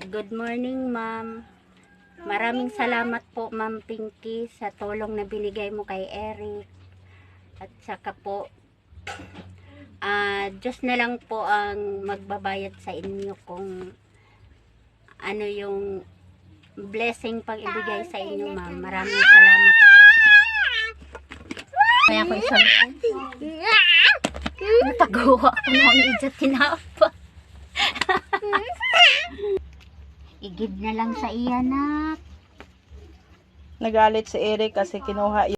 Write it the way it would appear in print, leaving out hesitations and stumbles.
Good morning, ma'am. Maraming salamat po, Ma'am Pinky, sa tulong na binigay mo kay Eric. At saka po, Diyos na lang po ang magbabayad sa inyo kung ano yung blessing pang ibigay sa inyo, ma'am. Maraming salamat po. Kaya ko isang natagawa ko nung idya tinapa. I-give na lang sa iyanak. Nagalit si Eric kasi kinuha